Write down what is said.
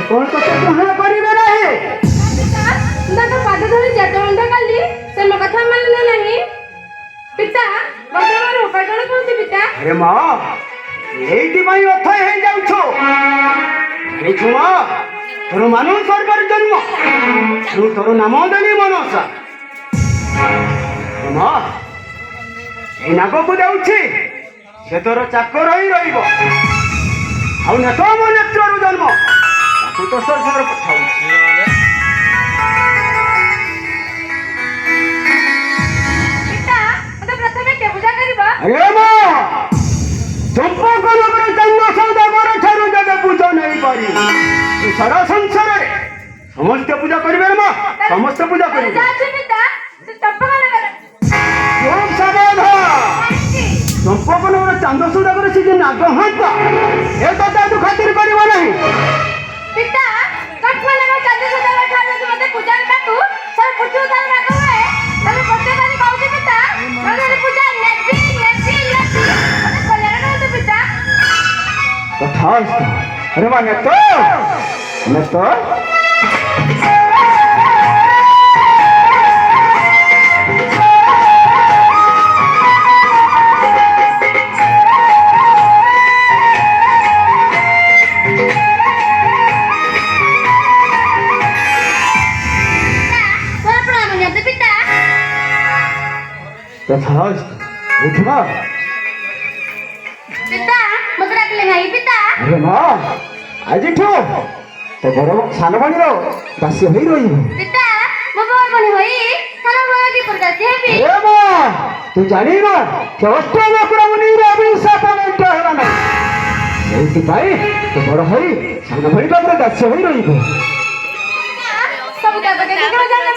कौन तो ग्रहण करिबे नहीं पिता ताका पाद धरी जेते मंद काली से म कथा मानले नहीं पिता बदमार उपार्जन करती पिता अरे माँ एइति माई अथय हे जाउछो अरे छुआ तोर मानु स्वर्गर जन्म तू तोर नाम देली मनसा माँ ए नाग को जाउछि से तोर चाकर होई रहिबो आउ न तो मो नेत्ररु जन्म ताकू तो स्वर्गर पठाउछि पिता मते प्रथमे के पूजा करबा अरे माँ चंपक नगर चंद्र सौदागर ठारू जग पूजा नहीं पारी तू सारा संसार रे समस्त पूजा करिबे माँ समस्त पूजा करिबे जाछि पिता से चंपक नगर खूब सावधान चंपक नगर चंद्र सौदागर से जे नाग हंता ए तो तू खातिर करिबो नहीं पिता चंपक नगर चंद्र सदा ठारू मते पूजा काटू सर पुछु दल राखो है तमे प्रत्येक दिन कहू पिता नगर पूजा नेबी मते कल्याण करतो पिता तथास्तु अरे माँ नेतो तथास्तु उठमा पिता मते डाकले नाही पिता अरे माँ आज ठो तो बड़ सान भाणी दासी हो रही पिता मो बोल बनी होई थारा मोर की प्रजाति हेबी अरे माँ तू जानी ना कि अष्टमकर मुनि अभिशाप मेंटा है ना एति पाई तो बड़ होई सान भाणी दासी हो रही सब का बगे के जाने